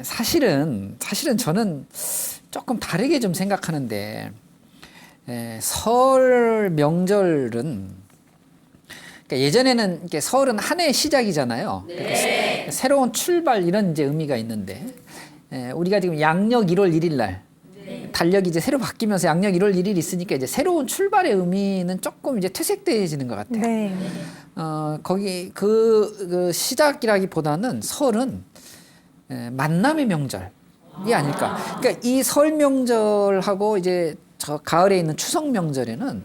사실은 저는 조금 다르게 좀 생각하는데, 설 명절은, 그러니까 예전에는 이렇게 설은 한 해의 시작이잖아요. 네. 그러니까 새로운 출발 이런 이제 의미가 있는데, 우리가 지금 양력 1월 1일 날 달력이 이제 새로 바뀌면서 양력 1월 1일 있으니까 이제 새로운 출발의 의미는 조금 이제 퇴색돼지는 것 같아요. 네. 거기 그 시작이라기보다는 설은 만남의 명절이 아닐까. 그러니까 이 설 명절하고 이제 저 가을에 있는 추석 명절에는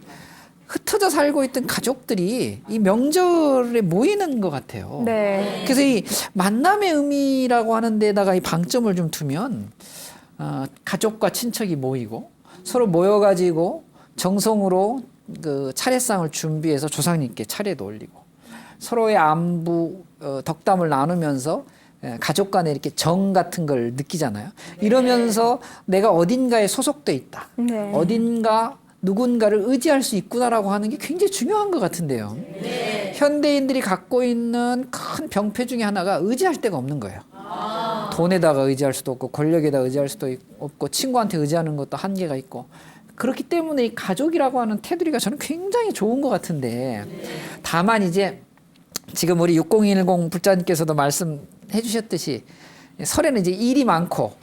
흩어져 살고 있던 가족들이 이 명절에 모이는 것 같아요. 네. 그래서 이 만남의 의미라고 하는 데다가 이 방점을 좀 두면 가족과 친척이 모이고 서로 모여가지고 정성으로 그 차례상을 준비해서 조상님께 차례도 올리고 서로의 안부 덕담을 나누면서 가족 간에 이렇게 정 같은 걸 느끼잖아요. 이러면서 내가 어딘가에 소속돼 있다. 네. 어딘가 누군가를 의지할 수 있구나라고 하는 게 굉장히 중요한 것 같은데요. 현대인들이 갖고 있는 큰 병폐 중에 하나가 의지할 데가 없는 거예요. 돈에다가 의지할 수도 없고 권력에다 의지할 수도 없고 친구한테 의지하는 것도 한계가 있고 그렇기 때문에 이 가족이라고 하는 테두리가 저는 굉장히 좋은 것 같은데 다만 이제 지금 우리 6010 불자님께서도 말씀해 주셨듯이 설에는 이제 일이 많고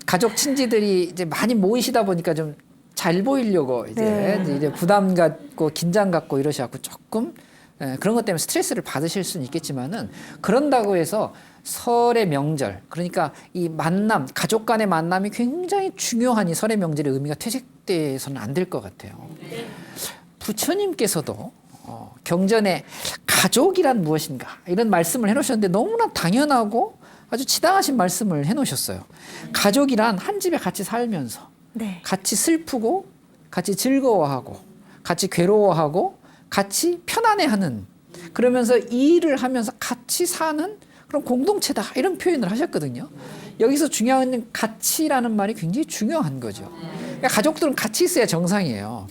가족 친지들이 이제 많이 모이시다 보니까 좀 잘 보이려고 이제 부담 갖고 긴장 갖고 이러셔갖고 조금 그런 것 때문에 스트레스를 받으실 수는 있겠지만은 그런다고 해서 설의 명절 그러니까 이 만남 가족 간의 만남이 굉장히 중요한 이 설의 명절의 의미가 퇴색돼서는 안 될 것 같아요. 부처님께서도 경전에 가족이란 무엇인가 이런 말씀을 해놓으셨는데 너무나 당연하고 아주 지당하신 말씀을 해놓으셨어요. 가족이란 한 집에 같이 살면서 네. 같이 슬프고 같이 즐거워하고 같이 괴로워하고 같이 편안해하는 그러면서 이 일을 하면서 같이 사는 그런 공동체다 이런 표현을 하셨거든요. 여기서 중요한 건 같이라는 말이 굉장히 중요한 거죠. 그러니까 가족들은 같이 있어야 정상이에요.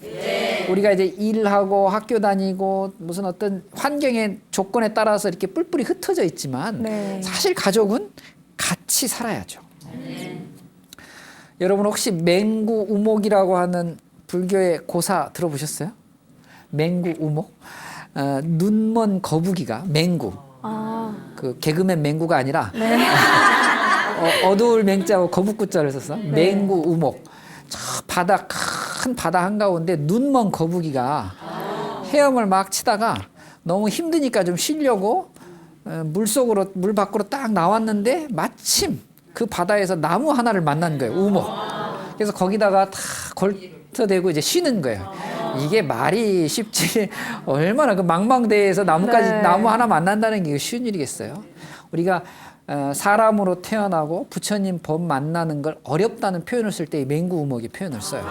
우리가 이제 일하고 학교 다니고 무슨 어떤 환경의 조건에 따라서 이렇게 뿔뿔이 흩어져 있지만 사실 가족은 같이 살아야죠. 여러분 혹시 맹구 우목이라고 하는 불교의 고사 들어보셨어요? 맹구 우목? 눈먼 거북이가 맹구. 그 개그맨 맹구가 아니라 어두울 맹자고 거북구자를 써서 맹구 우목. 저 바다 큰 바다 한가운데 눈먼 거북이가 헤엄을 막 치다가 너무 힘드니까 좀 쉬려고 물 밖으로 딱 나왔는데 마침 그 바다에서 나무 하나를 만난 거예요. 우목. 그래서 거기다가 다 걸터대고 이제 쉬는 거예요. 이게 말이 쉽지 얼마나 그 망망대해에서 나무 하나 만난다는 게 쉬운 일이겠어요. 우리가 사람으로 태어나고 부처님 법 만나는 걸 어렵다는 표현을 쓸 때 이 맹구우목이 표현을 써요.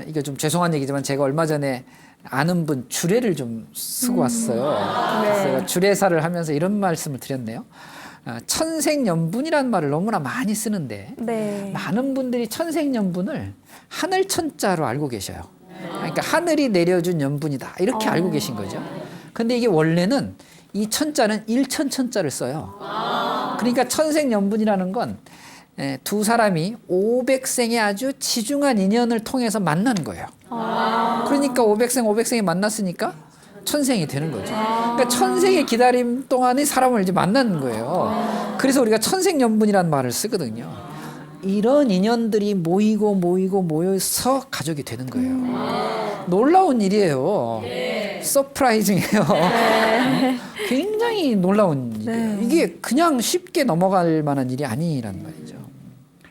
이게 좀 죄송한 얘기지만 제가 얼마 전에 아는 분 주례를 좀 쓰고 왔어요. 그래서 제가 주례사를 하면서 이런 말씀을 드렸네요. 천생연분이라는 말을 너무나 많이 쓰는데 많은 분들이 천생연분을 하늘천자로 알고 계셔요. 그러니까 하늘이 내려준 연분이다 이렇게 알고 계신 거죠. 근데 이게 원래는 이 천자는 일천천자를 써요. 그러니까 천생연분이라는 건 두 사람이 500생의 아주 지중한 인연을 통해서 만난 거예요. 그러니까 500생이 만났으니까 천생이 되는 거죠. 그러니까 천생의 기다림 동안에 사람을 이제 만나는 거예요. 그래서 우리가 천생연분이라는 말을 쓰거든요. 이런 인연들이 모여서 가족이 되는 거예요. 놀라운 일이에요. 서프라이징해요. 굉장히 놀라운 일이에요. 이게 그냥 쉽게 넘어갈 만한 일이 아니라는 말이죠.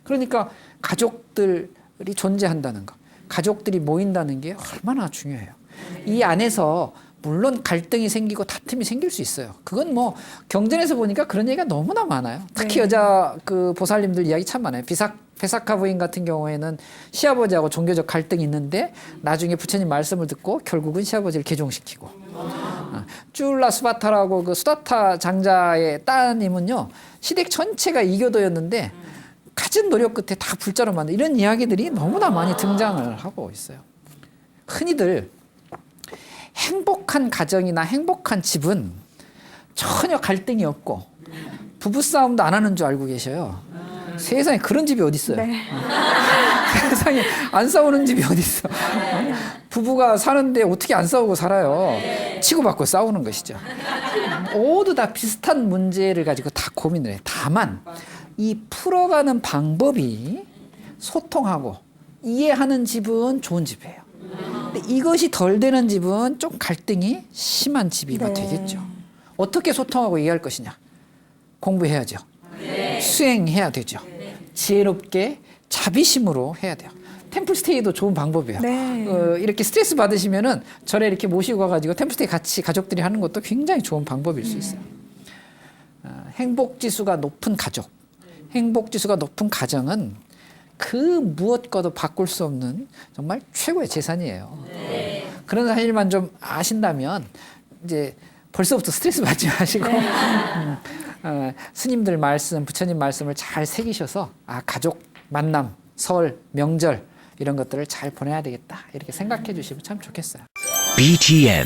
그러니까 가족들이 존재한다는 것, 가족들이 모인다는 게 얼마나 중요해요. 이 안에서 물론 갈등이 생기고 다툼이 생길 수 있어요. 그건 뭐 경전에서 보니까 그런 얘기가 너무나 많아요. 특히 여자 그 보살님들 이야기 참 많아요. 베사카 부인 같은 경우에는 시아버지하고 종교적 갈등이 있는데 나중에 부처님 말씀을 듣고 결국은 시아버지를 개종시키고 쭈울라 수바타라고 그 수다타 장자의 따님은요 시댁 전체가 이교도였는데 갖은 노력 끝에 다 불자로 만든 이런 이야기들이 너무나 많이 등장을 하고 있어요. 흔히들 행복한 가정이나 행복한 집은 전혀 갈등이 없고 부부싸움도 안 하는 줄 알고 계셔요. 세상에 그런 집이 어디 있어요? 네. 세상에 안 싸우는 집이 어디 있어? 부부가 사는데 어떻게 안 싸우고 살아요? 치고받고 싸우는 것이죠. 모두 다 비슷한 문제를 가지고 다 고민을 해요. 다만 이 풀어가는 방법이 소통하고 이해하는 집은 좋은 집이에요. 근데 이것이 덜 되는 집은 좀 갈등이 심한 집이가 네. 되겠죠. 어떻게 소통하고 이해할 것이냐? 공부해야죠. 수행해야 되죠. 지혜롭게 자비심으로 해야 돼요. 템플스테이도 좋은 방법이에요. 네. 이렇게 스트레스 받으시면은 절에 이렇게 모시고 가가지고 템플스테이 같이 가족들이 하는 것도 굉장히 좋은 방법일 수 있어요. 행복지수가 높은 가족, 행복지수가 높은 가정은 그 무엇과도 바꿀 수 없는 정말 최고의 재산이에요. 그런 사실만 좀 아신다면 이제 벌써부터 스트레스 받지 마시고 스님들 말씀, 부처님 말씀을 잘 새기셔서 가족 만남, 설, 명절 이런 것들을 잘 보내야 되겠다 이렇게 생각해 주시면 참 좋겠어요. BTN